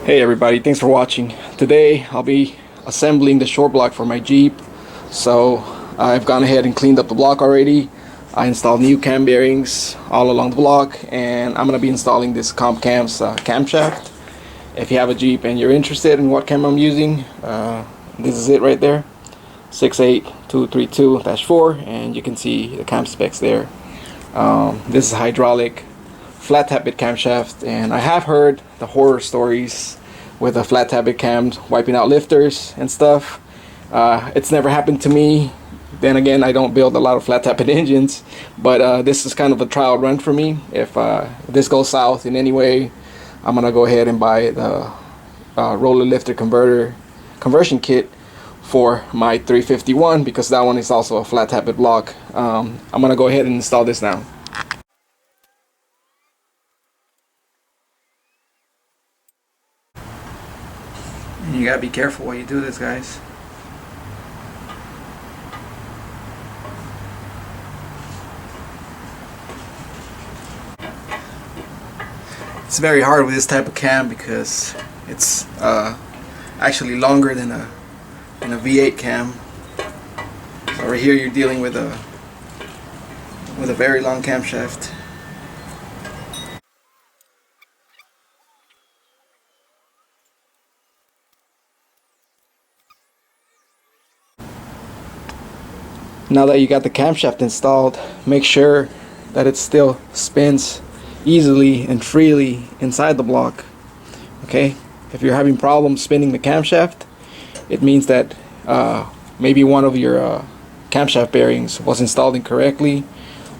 Hey everybody, thanks for watching. Today I'll be assembling the short block for my Jeep. So I've gone ahead and cleaned up the block already. I installed new cam bearings all along the block, and I'm going to be installing this camshaft. If you have a Jeep and you're interested in what cam I'm using, this is it right there, 68232-4, and you can see the cam specs there. This is hydraulic flat tappet camshaft, and I have heard the horror stories with the flat tappet cams wiping out lifters and stuff. It's never happened to me. Then again, I don't build a lot of flat tappet engines, but this is kind of a trial run for me. If this goes south in any way, I'm gonna go ahead and buy the roller lifter conversion kit for my 351, because that one is also a flat tappet block. I'm gonna go ahead and install this now. You gotta be careful while you do this, guys. It's very hard with this type of cam because it's actually longer than a V8 cam. So right here you're dealing with a very long camshaft. Now that you got the camshaft installed, make sure that it still spins easily and freely inside the block. Okay, if you're having problems spinning the camshaft, it means that maybe one of your camshaft bearings was installed incorrectly,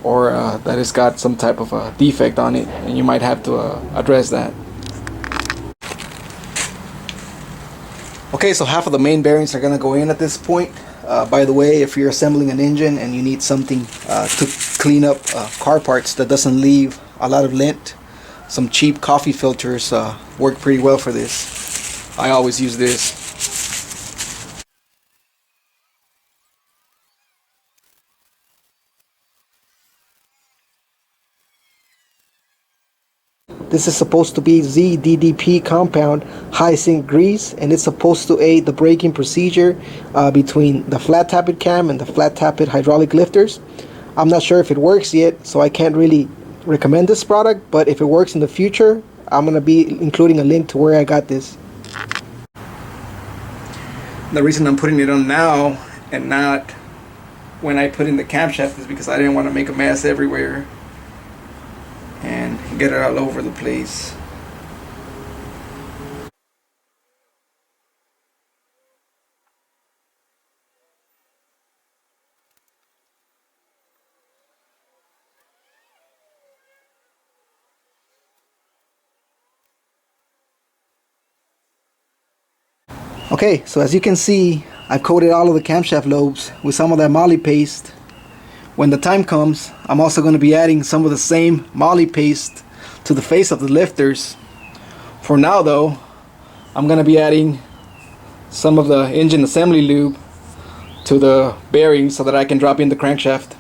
or that it's got some type of a defect on it, and you might have to address that. Okay, so half of the main bearings are gonna go in at this point. By the way, if you're assembling an engine and you need something to clean up car parts that doesn't leave a lot of lint, some cheap coffee filters work pretty well for this. I always use this. This is supposed to be ZDDP compound high zinc grease, and it's supposed to aid the braking procedure between the flat tappet cam and the flat tappet hydraulic lifters. I'm not sure if it works yet, so I can't really recommend this product, but if it works in the future, I'm going to be including a link to where I got this. The reason I'm putting it on now and not when I put in the camshaft is because I didn't want to make a mess everywhere and get it all over the place. Okay, so as you can see, I've coated all of the camshaft lobes with some of that moly paste. When the time comes, I'm also going to be adding some of the same moly paste to the face of the lifters. For now though, I'm going to be adding some of the engine assembly lube to the bearings so that I can drop in the crankshaft.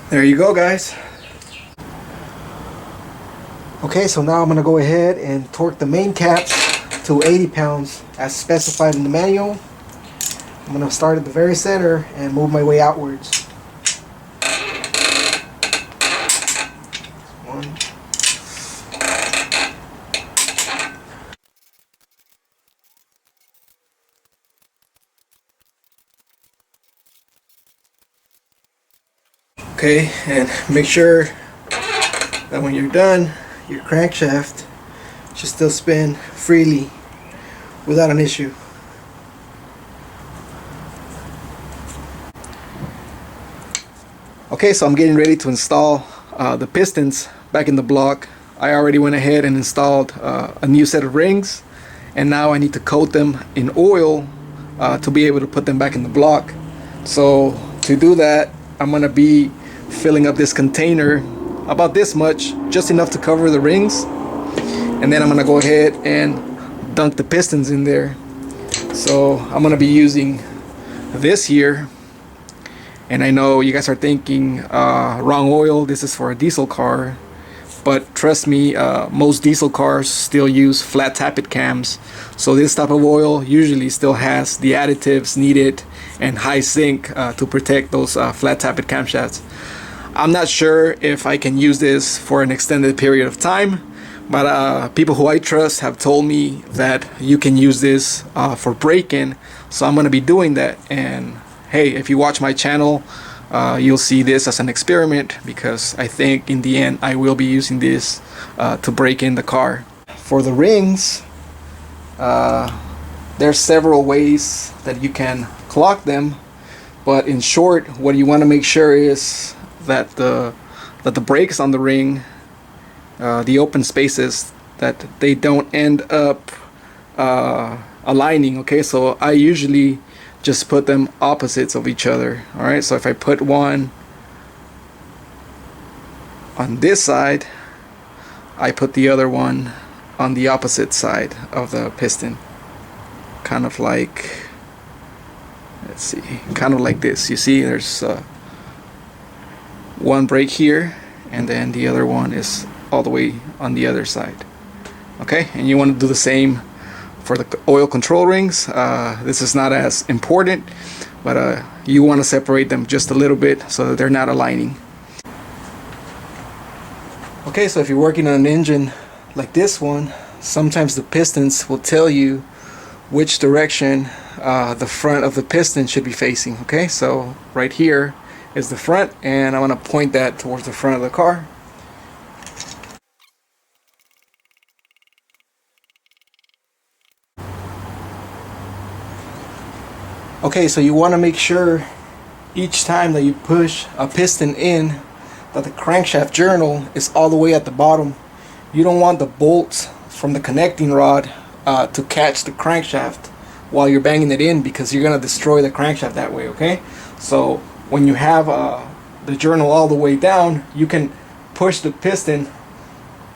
There you go, guys. Okay, so now I'm going to go ahead and torque the main caps to 80 pounds as specified in the manual. I'm going to start at the very center and move my way outwards. One. Okay, and make sure that when you're done, your crankshaft should still spin freely without an issue. Okay, so I'm getting ready to install the pistons back in the block. I already went ahead and installed a new set of rings, and now I need to coat them in oil to be able to put them back in the block. So to do that, I'm gonna be filling up this container about this much, just enough to cover the rings, and then I'm gonna go ahead and dunk the pistons in there. So I'm gonna be using this here, and I know you guys are thinking wrong oil, this is for a diesel car, but trust me, most diesel cars still use flat tappet cams, so this type of oil usually still has the additives needed and high zinc to protect those flat tappet camshafts. I'm not sure if I can use this for an extended period of time, but people who I trust have told me that you can use this for braking, so I'm going to be doing that. And hey, if you watch my channel, you'll see this as an experiment, because I think in the end I will be using this to break in the car. For the rings, there's several ways that you can clock them, but in short, what you want to make sure is that the brakes on the ring, the open spaces, that they don't end up aligning. Okay, so I usually just put them opposites of each other. Alright, so if I put one on this side, I put the other one on the opposite side of the piston, kind of like, let's see, kind of like this. You see there's one brake here, and then the other one is all the way on the other side. Okay, and you want to do the same for the oil control rings. This is not as important, but you want to separate them just a little bit so that they're not aligning. Okay, so if you're working on an engine like this one, sometimes the pistons will tell you which direction the front of the piston should be facing. Okay, so right here is the front, and I'm going to point that towards the front of the car. Okay, so you want to make sure each time that you push a piston in that the crankshaft journal is all the way at the bottom. You don't want the bolts from the connecting rod to catch the crankshaft while you're banging it in, because you're going to destroy the crankshaft that way. Okay, so when you have the journal all the way down, you can push the piston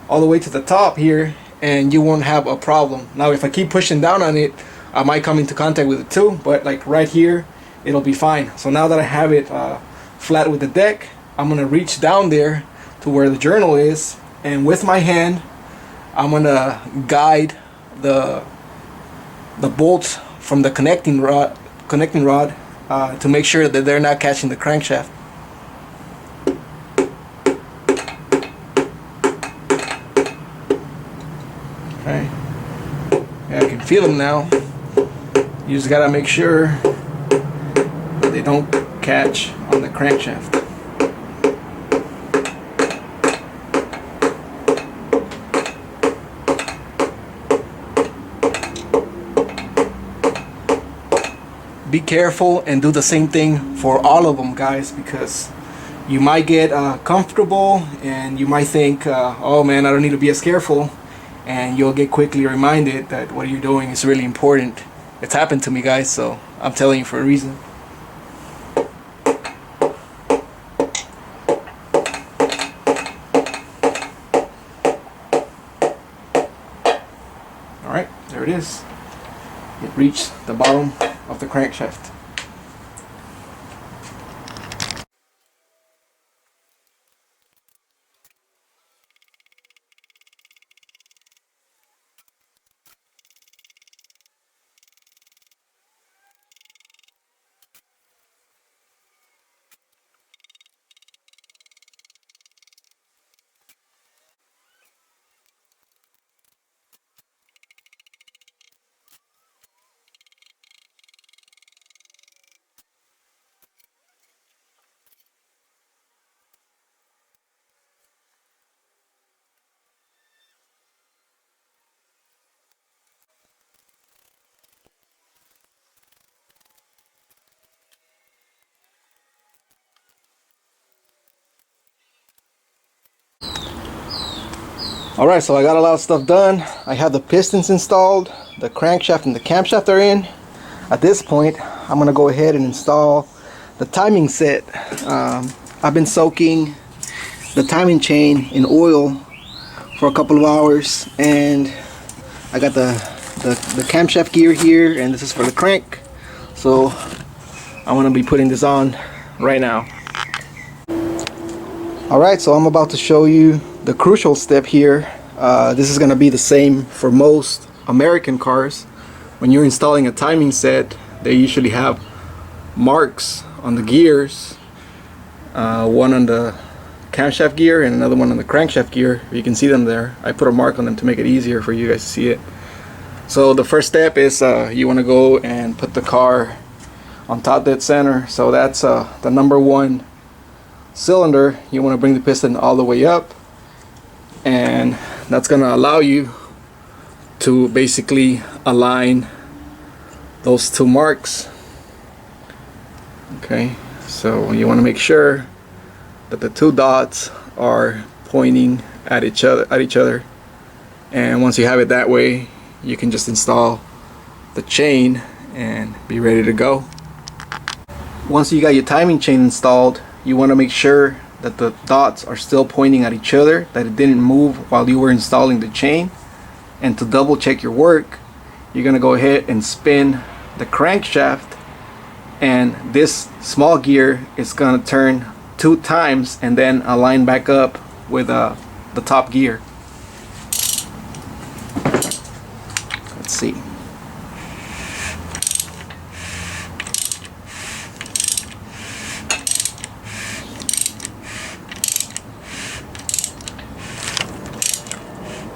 all the way to the top here and you won't have a problem. Now if I keep pushing down on it, I might come into contact with it too, but like right here, it'll be fine. So now that I have it flat with the deck, I'm gonna reach down there to where the journal is, and with my hand I'm gonna guide the bolts from the connecting rod to make sure that they're not catching the crankshaft. Okay, yeah, I can feel them now. You just gotta make sure that they don't catch on the crankshaft. Be careful and do the same thing for all of them, guys, because you might get comfortable and you might think, oh man, I don't need to be as careful, and you'll get quickly reminded that what you're doing is really important. It's happened to me, guys, so I'm telling you for a reason. Alright, there it is. It reached the bottom of the crankshaft. Alright, so I got a lot of stuff done. I have the pistons installed, the crankshaft and the camshaft are in. At this point, I'm going to go ahead and install the timing set. I've been soaking the timing chain in oil for a couple of hours, and I got the camshaft gear here, and this is for the crank. So I want to be putting this on right now. Alright, so I'm about to show you the crucial step here. This is going to be the same for most American cars. When you're installing a timing set, they usually have marks on the gears, one on the camshaft gear and another one on the crankshaft gear. You can see them there. I put a mark on them to make it easier for you guys to see it. So the first step is you want to go and put the car on top dead center. So that's the number one cylinder. You want to bring the piston all the way up, and that's going to allow you to basically align those two marks. Okay, so you want to make sure that the two dots are pointing at each other, and once you have it that way, you can just install the chain and be ready to go. Once you got your timing chain installed, you want to make sure that the dots are still pointing at each other, that it didn't move while you were installing the chain. And to double check your work, you're going to go ahead and spin the crankshaft, and this small gear is going to turn 2 times and then align back up with the top gear. Let's see.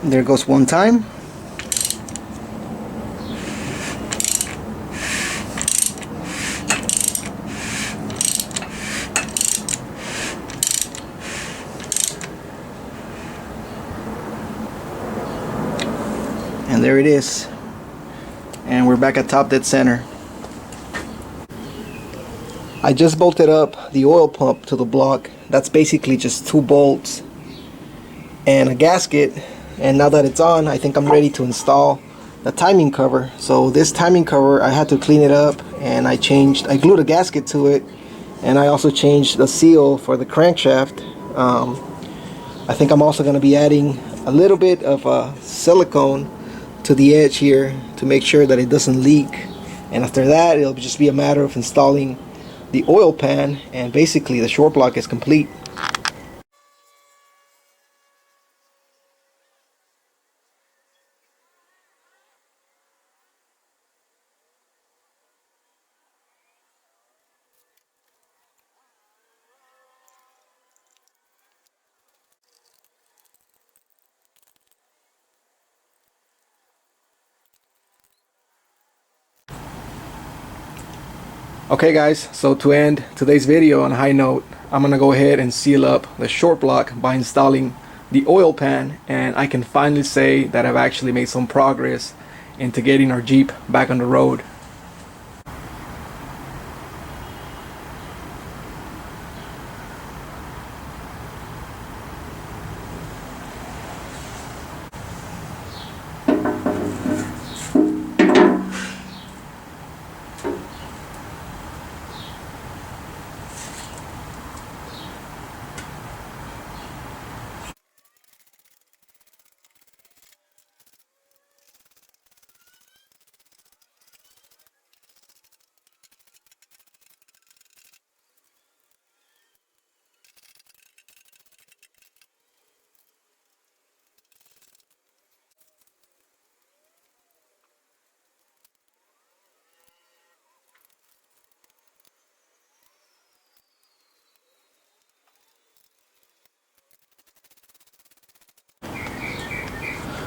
There goes 1 time. And there it is. And we're back at top dead center. I just bolted up the oil pump to the block. That's basically just 2 bolts and a gasket. And now that it's on, I think I'm ready to install the timing cover. So this timing cover, I had to clean it up, and I glued a gasket to it, and I also changed the seal for the crankshaft. I think I'm also going to be adding a little bit of silicone to the edge here to make sure that it doesn't leak. And after that, it'll just be a matter of installing the oil pan, and basically the short block is complete. Okay guys, so to end today's video on a high note, I'm gonna go ahead and seal up the short block by installing the oil pan, and I can finally say that I've actually made some progress into getting our Jeep back on the road.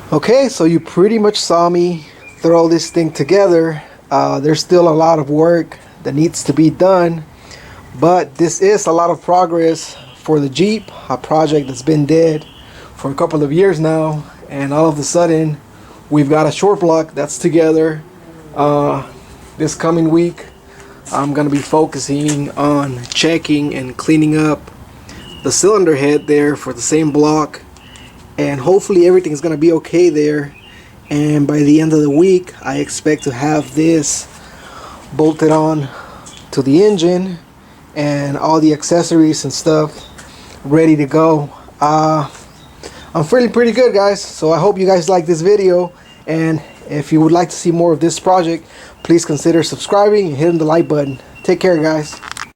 Okay, so you pretty much saw me throw this thing together. There's still a lot of work that needs to be done, but this is a lot of progress for the Jeep, a project that's been dead for a couple of years now, and all of a sudden we've got a short block that's together. This coming week I'm gonna be focusing on checking and cleaning up the cylinder head there for the same block, and hopefully everything is gonna be okay there. And by the end of the week, I expect to have this bolted on to the engine and all the accessories and stuff ready to go. I'm feeling pretty good, guys, so I hope you guys like this video, and if you would like to see more of this project, please consider subscribing and hitting the like button. Take care, guys.